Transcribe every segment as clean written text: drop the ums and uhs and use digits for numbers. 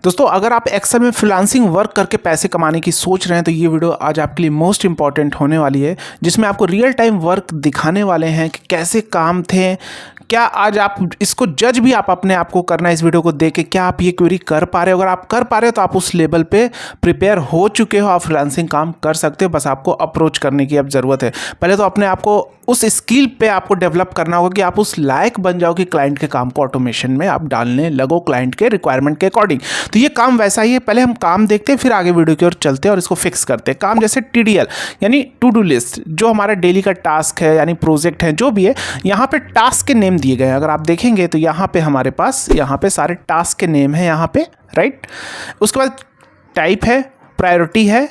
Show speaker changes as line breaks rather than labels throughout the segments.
दोस्तों अगर आप एक्सेल में फ्रीलांसिंग वर्क करके पैसे कमाने की सोच रहे हैं तो ये वीडियो आज आपके लिए मोस्ट इंपॉर्टेंट होने वाली है, जिसमें आपको रियल टाइम वर्क दिखाने वाले हैं कि कैसे काम थे। क्या आज आप इसको जज भी आप अपने आप को करना है इस वीडियो को देख के, क्या आप ये क्वेरी कर पा रहे हो। अगर आप कर पा रहे हो तो आप उस लेवल पे प्रिपेयर हो चुके हो, आप फ्रीलांसिंग काम कर सकते हो। बस आपको अप्रोच करने की अब ज़रूरत है। पहले तो अपने आप को उस स्किल पे आपको डेवलप करना होगा कि आप उस लायक बन जाओ कि क्लाइंट के काम को ऑटोमेशन में आप डालने लगो क्लाइंट के रिक्वायरमेंट के अकॉर्डिंग। तो ये काम वैसा ही है, पहले हम काम देखते हैं फिर आगे वीडियो की ओर चलते हैं और इसको फिक्स करते हैं। काम जैसे TDL यानी टू डू लिस्ट, जो हमारा डेली का टास्क है यानी प्रोजेक्ट है जो भी है, यहाँ पे टास्क के नेम दिए गए हैं। अगर आप देखेंगे तो यहाँ पे हमारे पास यहाँ पे सारे टास्क के नेम है यहाँ पे, राइट। उसके बाद टाइप है, प्रायोरिटी है।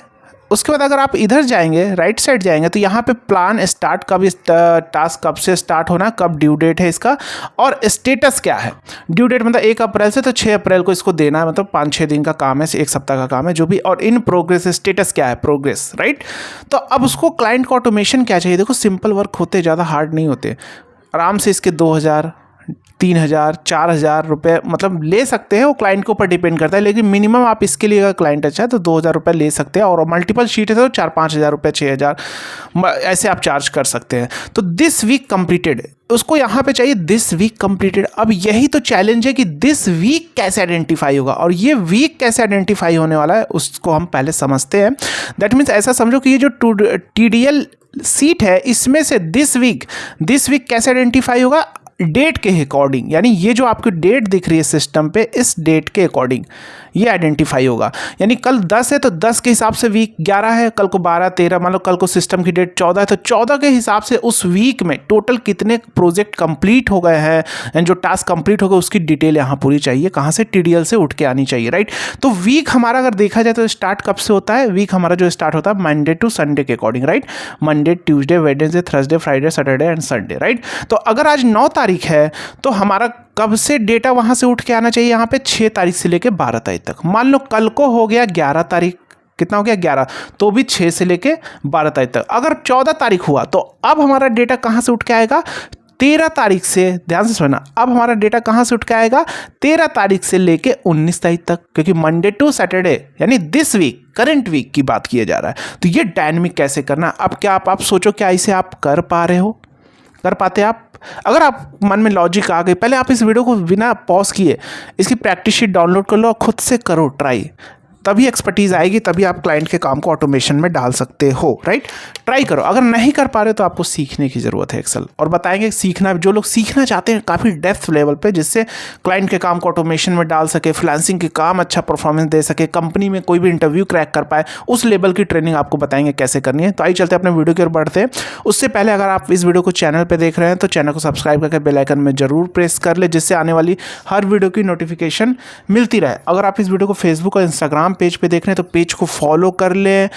उसके बाद अगर आप इधर जाएंगे, राइट साइड जाएंगे तो यहाँ पे प्लान स्टार्ट, कब इस टास्क कब से स्टार्ट होना, कब ड्यू डेट है इसका, और स्टेटस क्या है। ड्यू डेट मतलब 1 अप्रैल से, तो 6 अप्रैल को इसको देना है, मतलब 5-6 दिन का काम है, 1 सप्ताह का काम है जो भी। और इन प्रोग्रेस, स्टेटस क्या है, प्रोग्रेस, राइट। तो अब उसको क्लाइंट को ऑटोमेशन क्या चाहिए। देखो सिंपल वर्क होते, ज़्यादा हार्ड नहीं होते। आराम से इसके 2000, 3000, 4000 रुपये मतलब ले सकते हैं, वो क्लाइंट के ऊपर डिपेंड करता है। लेकिन मिनिमम आप इसके लिए अगर क्लाइंट अच्छा है तो 2000 रुपये ले सकते हैं, और मल्टीपल शीट है तो 4-5 हज़ार रुपये, 6000 ऐसे आप चार्ज कर सकते हैं। तो दिस वीक कंप्लीटेड, उसको यहाँ पे चाहिए दिस वीक कंप्लीटेड। अब यही तो चैलेंज है कि दिस वीक कैसे आइडेंटिफाई होगा, और ये वीक कैसे आइडेंटिफाई होने वाला है उसको हम पहले समझते हैं। दैट मीन्स ऐसा समझो कि ये जो TDL सीट है इसमें से दिस वीक कैसे आइडेंटिफाई होगा, डेट के अकॉर्डिंग। यानी ये जो आपकी डेट दिख रही है सिस्टम पे, इस डेट के अकॉर्डिंग ये आइडेंटिफाई होगा। यानी कल 10 है तो 10 के हिसाब से वीक 11 है, कल को 12, 13, मान लो कल को सिस्टम की डेट 14 है तो 14 के हिसाब से उस वीक में टोटल कितने प्रोजेक्ट कंप्लीट हो गए हैं, यानी जो टास्क कंप्लीट हो गए उसकी डिटेल यहाँ पूरी चाहिए। कहाँ से, TDL से उठ के आनी चाहिए, राइट। तो वीक हमारा अगर देखा जाए तो स्टार्ट कब से होता है, वीक हमारा जो स्टार्ट होता है मंडे टू संडे के according, right. Monday, Tuesday, Wednesday, Thursday, Friday, Saturday and Sunday, right. तो अगर आज 9 तारीख है तो हमारा कब से डेटा वहां से उठ के आना चाहिए, यहाँ पे 6 तारीख से लेके 12 तारीख तक। मान लो कल को हो गया 11 तारीख, कितना हो गया 11, तो भी 6 से लेके 12 तारीख तक। अगर 14 तारीख हुआ तो अब हमारा डेटा कहां से उठ के आएगा, 13 तारीख से, ध्यान से सुनना, अब हमारा डेटा कहां से उठ के आएगा, 13 तारीख से लेके 19 तारीख तक, क्योंकि मंडे टू सैटरडे यानी दिस वीक, करंट वीक की बात किया जा रहा है। तो ये डायनेमिक कैसे करना। अब क्या आप सोचो क्या इसे आप कर पा रहे हो, कर पाते आप। अगर आप मन में लॉजिक आ गई, पहले आप इस वीडियो को बिना पॉज किए इसकी प्रैक्टिस शीट डाउनलोड कर लो और खुद से करो ट्राई, तभी एक्सपर्टीज आएगी, तभी आप क्लाइंट के काम को ऑटोमेशन में डाल सकते हो, राइट। ट्राई करो। अगर नहीं कर पा रहे तो आपको सीखने की ज़रूरत है एक्सेल, और बताएंगे सीखना, जो लोग सीखना चाहते हैं काफ़ी डेप्थ लेवल पे, जिससे क्लाइंट के काम को ऑटोमेशन में डाल सके, फ्रीलांसिंग के काम अच्छा परफॉर्मेंस दे सके, कंपनी में कोई भी इंटरव्यू क्रैक कर पाए, उस लेवल की ट्रेनिंग आपको बताएंगे कैसे करनी है। तो आइए चलते अपने वीडियो की ओर बढ़ते हैं। उससे पहले अगर आप इस वीडियो को चैनल पर देख रहे हैं तो चैनल को सब्सक्राइब करके बेल आइकन में जरूर प्रेस कर ले, जिससे आने वाली हर वीडियो की नोटिफिकेशन मिलती रहे। अगर आप इस वीडियो को फेसबुक और इंस्टाग्राम पेज पे देख रहे हैं तो पेज को फॉलो कर लें,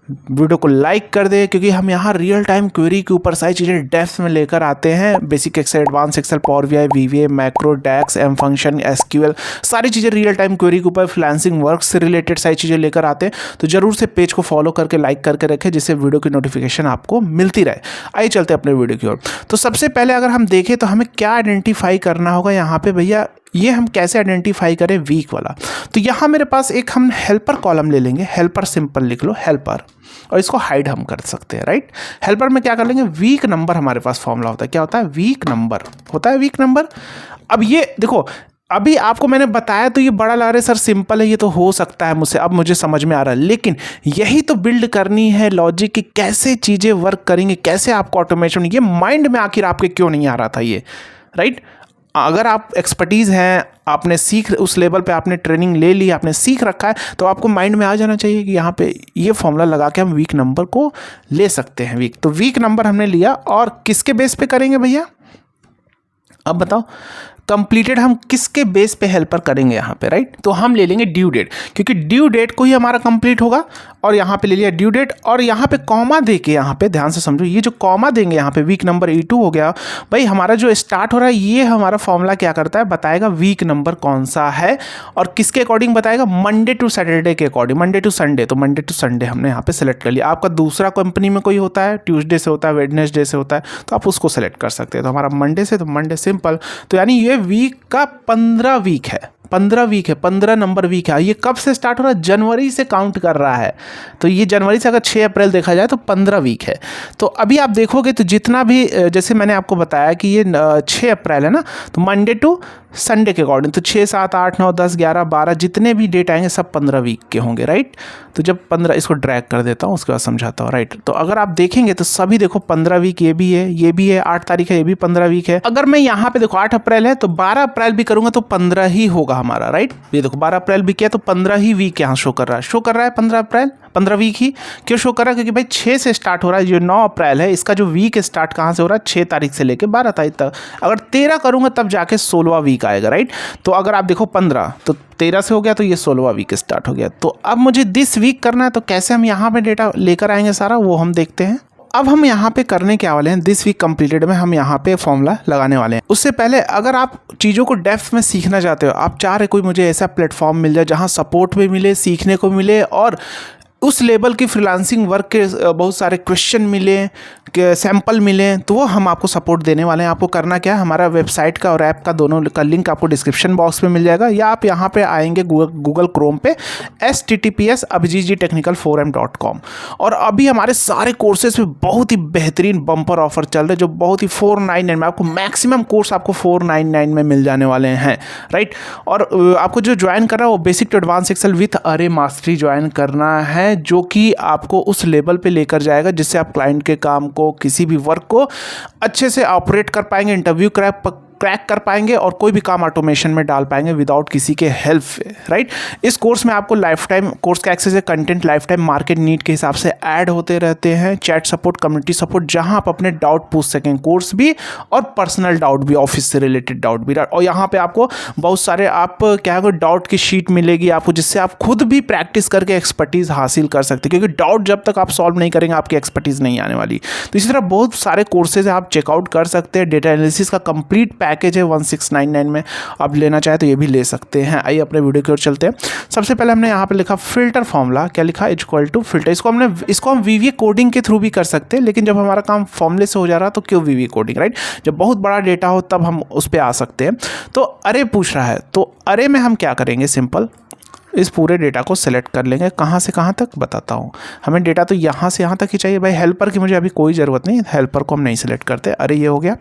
वीडियो को लाइक कर दे, क्योंकि हम यहाँ रियल टाइम क्वेरी के ऊपर सारी चीज़ें डेप्थ में लेकर आते हैं। Basic Excel, advance Excel, power BI, VBA, macro, DAX, M function, SQL, सारी चीज़ें रियल टाइम क्वेरी के ऊपर, फ्रीलांसिंग वर्क से रिलेटेड सारी चीज़ें लेकर आते हैं। तो जरूर से पेज को फॉलो करके लाइक करके रखें, जिससे वीडियो की नोटिफिकेशन आपको मिलती रहे। आइए चलते अपने वीडियो की ओर। तो सबसे पहले अगर हम देखें तो हमें क्या आइडेंटिफाई करना होगा यहाँ पे भैया, ये हम कैसे आइडेंटिफाई करें वीक वाला। तो यहाँ मेरे पास एक हम हेल्पर कॉलम ले लेंगे, हेल्पर सिंपल लिख लो, हेल्पर, और इसको हाइड हम कर सकते हैं, राइट। हेल्पर में क्या कर लेंगे, वीक नंबर हमारे पास फॉर्मूला होता है, क्या होता है, वीक नंबर होता है, वीक नंबर। अब ये देखो, अभी आपको मैंने बताया तो ये बड़ा लग रहा है सर, सिंपल है, ये तो हो सकता है मुझसे, अब मुझे समझ में आ रहा है। लेकिन यही तो बिल्ड करनी है लॉजिक कि कैसे चीज़ें वर्क करेंगे, कैसे आपको ऑटोमेशन, ये माइंड में आखिर आपके क्यों नहीं आ रहा था ये, राइट। अगर आप एक्सपर्टीज़ हैं, आपने सीख, उस लेवल पे आपने ट्रेनिंग ले ली, आपने सीख रखा है, तो आपको माइंड में आ जाना चाहिए कि यहाँ पे ये फॉर्मूला लगा के हम वीक नंबर को ले सकते हैं। वीक, तो वीक नंबर हमने लिया, और किसके बेस पे करेंगे भैया, अब बताओ। कंप्लीटेड हम किसके बेस पे हेल्पर करेंगे यहाँ पे, राइट। तो हम ले लेंगे ड्यू डेट, क्योंकि ड्यू डेट को ही हमारा कंप्लीट होगा, और यहाँ पे ले लिया ड्यू डेट, और यहाँ पे कॉमा दे के, यहाँ पे ध्यान से समझो, ये जो कॉमा देंगे यहाँ पे, वीक नंबर E2 हो गया भाई। हमारा जो स्टार्ट हो रहा है ये हमारा फॉर्मूला क्या करता है, बताएगा वीक नंबर कौन सा है, और किसके अकॉर्डिंग बताएगा, मंडे टू सैटरडे के अकॉर्डिंग, मंडे टू संडे। तो मंडे टू संडे हमने यहाँ पे सेलेक्ट कर लिया। आपका दूसरा कंपनी में कोई होता है, ट्यूसडे से होता है, वेडनेसडे से होता है, तो आप उसको सेलेक्ट कर सकते हैं। तो हमारा मंडे से, तो मंडे सिंपल। तो यानी ये वीक का 15 वीक है, 15 वीक है, 15 नंबर वीक है। ये कब से स्टार्ट हो रहा है? जनवरी से काउंट कर रहा है। तो ये जनवरी से अगर 6 अप्रैल देखा जाए तो 15 वीक है। तो अभी आप देखोगे तो जितना भी, जैसे मैंने आपको बताया कि ये 6 अप्रैल है ना, तो मंडे टू संडे के अकॉर्डिंग तो 6, 7, 8, 9, 10, 11, 12 जितने भी डेट आएंगे सब 15 वीक के होंगे, राइट। तो जब 15, इसको ड्रैग कर देता हूँ, उसके बाद समझाता हूँ, राइट। तो अगर आप देखेंगे तो सभी देखो 15 वीक, ये भी है, ये भी है, 8 तारीख है, ये भी 15 वीक है। अगर मैं यहाँ पे देखो 8 अप्रैल है तो 12 अप्रैल भी करूँगा तो 15 ही होगा हमारा, राइट। ये देखो 12 अप्रैल भी किया तो 15 ही वीक यहाँ शो कर रहा है 15 अप्रैल, 15 वीक ही क्यों शो कर रहा है? क्योंकि भाई 6 से स्टार्ट हो रहा है, जो 9 अप्रैल है इसका जो वीक स्टार्ट कहाँ से हो रहा है? 6 तारीख से लेके 12 तारीख तक। अगर 13 करूँगा तब जाके 16वां वीक आएगा, राइट। तो अगर आप देखो 15 तो 13 से हो गया तो ये 16वां वीक स्टार्ट हो गया। तो अब मुझे दिस वीक करना है, तो कैसे हम यहाँ पे डेटा लेकर आएंगे सारा, वो हम देखते हैं। अब हम यहाँ पे करने क्या वाले हैं, दिस वीक कंप्लीटेड में हम यहाँ पे फॉर्मूला लगाने वाले हैं। उससे पहले अगर आप चीज़ों को डेप्थ में सीखना चाहते हो, आप चाह रहे कोई मुझे ऐसा प्लेटफॉर्म मिल जाए जहाँ सपोर्ट भी मिले, सीखने को मिले और उस लेवल की फ्रीलांसिंग वर्क के बहुत सारे क्वेश्चन मिले, सैंपल मिले, तो वो हम आपको सपोर्ट देने वाले हैं। आपको करना क्या है, हमारा वेबसाइट का और ऐप का दोनों का लिंक आपको डिस्क्रिप्शन बॉक्स में मिल जाएगा, या आप यहाँ पे आएंगे गूगल क्रोम पे https://abhijitechnical4m.com। और अभी हमारे सारे कोर्सेज पे बहुत ही बेहतरीन बम्पर ऑफर चल रहे हैं, जो बहुत ही 499 में आपको मैक्सिमम कोर्स आपको 499 में मिल जाने वाले हैं, राइट। और आपको जो ज्वाइन करना है वो basic to advance Excel with अरे मास्टरी ज्वाइन करना है, जो कि आपको उस लेवल पे लेकर जाएगा जिससे आप क्लाइंट के काम को, किसी भी वर्क को अच्छे से ऑपरेट कर पाएंगे, इंटरव्यू क्रैक कर पाएंगे और कोई भी काम ऑटोमेशन में डाल पाएंगे विदाउट किसी के हेल्प, राइट। इस कोर्स में आपको लाइफ टाइम कोर्स का एक्सेस है, content life time market need के हिसाब से ऐड होते रहते हैं, चैट सपोर्ट, कम्युनिटी सपोर्ट, जहां आप अपने डाउट पूछ सकें, कोर्स भी और पर्सनल डाउट भी, ऑफिस से रिलेटेड डाउट भी। और यहाँ पे आपको बहुत सारे आप क्या है डाउट की शीट मिलेगी आपको, जिससे आप खुद भी प्रैक्टिस करके एक्सपर्टीज हासिल कर सकते हैं, क्योंकि डाउट जब तक आप सॉल्व नहीं करेंगे आपकी एक्सपर्टीज नहीं आने वाली। तो इसी तरह बहुत सारे कोर्सेज आप चेकआउट कर सकते हैं। डेटा एनालिसिस का कंप्लीट पैकेज है 1699 में, आप लेना चाहे तो ये भी ले सकते हैं। आइए अपने वीडियो की ओर चलते हैं। सबसे पहले हमने यहाँ पे लिखा फिल्टर फॉर्मूला, क्या लिखा, इक्वल टू फिल्टर। इसको हम वीवीए कोडिंग के थ्रू भी कर सकते हैं, लेकिन जब हमारा काम फॉर्मूले से हो जा रहा है तो क्यों वीवीए कोडिंग, राइट। जब बहुत बड़ा डेटा हो तब हम उस पर आ सकते हैं। तो अरे पूछ रहा है, तो अरे में हम क्या करेंगे, सिंपल इस पूरे डेटा को सेलेक्ट कर लेंगे। कहाँ से कहाँ तक बताता हूँ। हमें डेटा तो यहाँ से यहाँ तक ही चाहिए भाई, हेल्पर की मुझे अभी कोई ज़रूरत नहीं, हेल्पर को हम नहीं सेलेक्ट करते। अरे ये हो गया,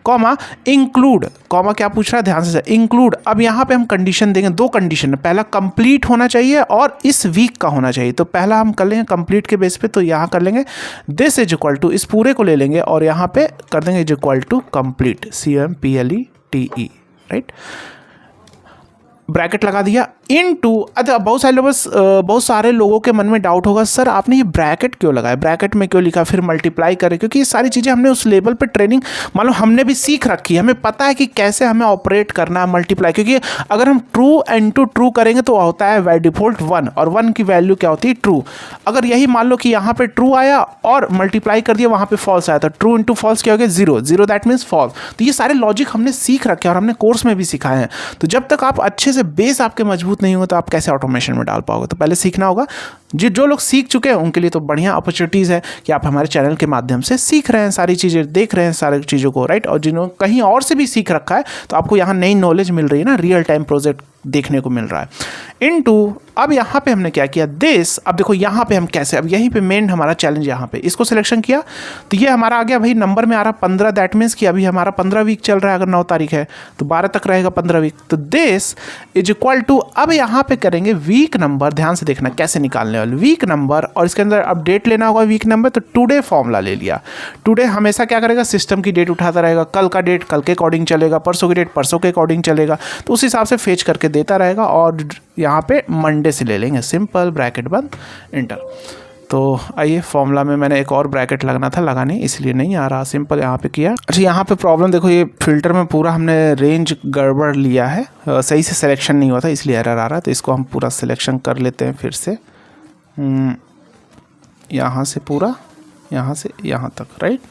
कॉमा इंक्लूड, कॉमा क्या पूछ रहा है, ध्यान से इंक्लूड। अब यहाँ पे हम कंडीशन देंगे, 2 कंडीशन है, पहला कंप्लीट होना चाहिए और इस वीक का होना चाहिए। तो पहला हम कर लेंगे कंप्लीट के बेस पे, तो यहाँ कर लेंगे दिस इज इक्वल टू, इस पूरे को ले लेंगे और यहाँ पे कर देंगे is equal to complete, CMPLETE, right. Bracket लगा दिया इनटू। अच्छा, बहुत सारे लोगों के मन में डाउट होगा, सर आपने ये ब्रैकेट क्यों लगाया, ब्रैकेट में क्यों लिखा, फिर मल्टीप्लाई करें, क्योंकि ये सारी चीज़ें हमने उस लेवल पे ट्रेनिंग मालूम हमने भी सीख रखी है, हमें पता है कि कैसे हमें ऑपरेट करना है मल्टीप्लाई। क्योंकि अगर हम ट्रू इनटू ट्रू करेंगे तो होता है बाय डिफॉल्ट 1, और 1 की वैल्यू क्या होती है, ट्रू। अगर यही मान लो कि यहाँ पे ट्रू आया और मल्टीप्लाई कर दिया, वहाँ पे फॉल्स आया, तो ट्रू इंटू फॉल्स क्या हो गया, 0, 0 दैट मीन्स फॉल्स। तो ये सारे लॉजिक हमने सीख रखे हैं और हमने कोर्स में भी सिखाए हैं। तो जब तक आप अच्छे से बेस आपके मजबूत नहीं होगा तो आप कैसे ऑटोमेशन में डाल पाओगे। तो पहले सीखना होगा। जो लोग सीख चुके हैं उनके लिए तो बढ़िया अपॉर्चुनिटीज़ है कि आप हमारे चैनल के माध्यम से सीख रहे हैं, सारी चीज़ें देख रहे हैं, सारी चीज़ों को, राइट। और जिन्होंने कहीं और से भी सीख रखा है तो आपको यहाँ नई नॉलेज मिल रही है ना, रियल टाइम प्रोजेक्ट देखने को मिल रहा है। इनटू, अब यहाँ पे हमने क्या किया, दिस। अब देखो यहाँ पे हम कैसे, अब यहीं पे मेन हमारा चैलेंज, यहाँ पे इसको सिलेक्शन किया तो ये हमारा आ गया भाई, नंबर में आ रहा 15, दैट मीन्स कि अभी हमारा 15 वीक चल रहा है। अगर 9 तारीख है तो 12 तक रहेगा 15 वीक। तो दिस इज इक्वल टू, अब यहाँ पे करेंगे वीक नंबर, ध्यान से देखना कैसे निकालने वाले, वीक नंबर, और इसके अंदर अपडेट लेना होगा वीक नंबर। तो टुडे फॉर्मूला ले लिया। टुडे हमेशा क्या करेगा, सिस्टम की डेट उठाता रहेगा, कल का डेट कल के अकॉर्डिंग चलेगा, परसों की डेट परसों के अकॉर्डिंग चलेगा, तो उस हिसाब से फेच करके देता रहेगा। और यहाँ पे मंडे से ले लेंगे, सिंपल, ब्रैकेट बंद, इंटर। तो आइए फॉर्मूला में मैंने एक और ब्रैकेट लगना था, लगा नहीं, इसलिए नहीं आ रहा, सिंपल यहाँ पे किया। अच्छा, यहाँ पे प्रॉब्लम देखो, ये फिल्टर में पूरा हमने रेंज गड़बड़ लिया है, सही से सिलेक्शन नहीं हुआ था इसलिए एरर आ रहा है। तो इसको हम पूरा सिलेक्शन कर लेते हैं फिर से, यहाँ से पूरा, यहाँ से यहाँ तक, राइट,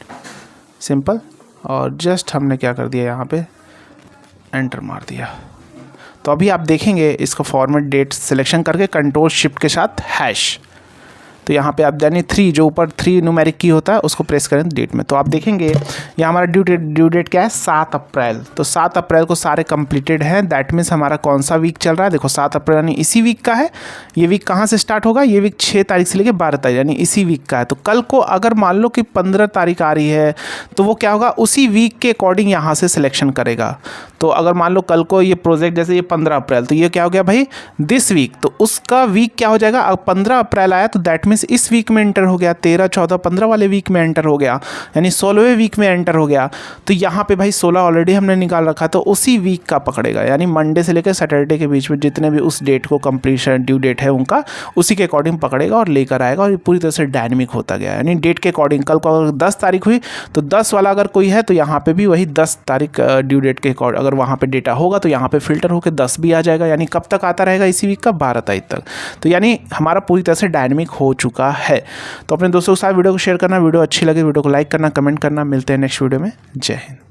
सिंपल। और जस्ट हमने क्या कर दिया, यहाँ पे एंटर मार दिया। तो अभी आप देखेंगे इसको फॉर्मेट डेट सिलेक्शन करके कंट्रोल शिफ्ट के साथ हैश, तो यहाँ पे आप यानी 3 जो ऊपर 3 न्यूमेरिक की होता है उसको प्रेस करें डेट में, तो आप देखेंगे यहाँ हमारा ड्यू डेट क्या है 7 अप्रैल। तो 7 अप्रैल को सारे कंप्लीटेड हैं। दैट मीन्स हमारा कौन सा वीक चल रहा है, देखो 7 अप्रैल यानी इसी वीक का है। ये वीक कहाँ से स्टार्ट होगा, ये वीक 6 तारीख से लेकर 12 तारीख यानी इसी वीक का है। तो कल को अगर मान लो कि 15 तारीख आ रही है तो वो क्या होगा, उसी वीक के अकॉर्डिंग यहाँ से सिलेक्शन करेगा। तो अगर मान लो कल को ये प्रोजेक्ट जैसे ये 15 अप्रैल, तो ये क्या हो गया भाई दिस वीक, तो उसका वीक क्या हो जाएगा, अब 15 अप्रैल आया तो दैट मीन्स इस वीक में एंटर हो गया, 13, 14, 15 वाले वीक में एंटर हो गया, यानी 16वें वीक में एंटर हो गया। तो यहाँ पे भाई 16 ऑलरेडी हमने निकाल रखा, तो उसी वीक का पकड़ेगा, यानी मंडे से लेकर सैटरडे के बीच में जितने भी उस डेट को कंप्लीशन ड्यू डेट है उनका उसी के अकॉर्डिंग पकड़ेगा और लेकर आएगा। और ये पूरी तरह से डायनेमिक होता गया, यानी डेट के अकॉर्डिंग कल को अगर 10 तारीख हुई तो 10 वाला अगर कोई है तो यहाँ पे भी वही 10 तारीख ड्यू डेट के अकॉर्डिंग अगर वहाँ पे डेटा होगा तो यहाँ पे फिल्टर होकर 10 भी आ जाएगा, यानी कब तक आता रहेगा, इसी वीक का 12 तारीख तक। तो यानी हमारा पूरी तरह से डायनेमिक हो चुका है। तो अपने दोस्तों के साथ वीडियो को शेयर करना, वीडियो अच्छी लगे वीडियो को लाइक करना, कमेंट करना। मिलते हैं नेक्स्ट वीडियो में। जय हिंद।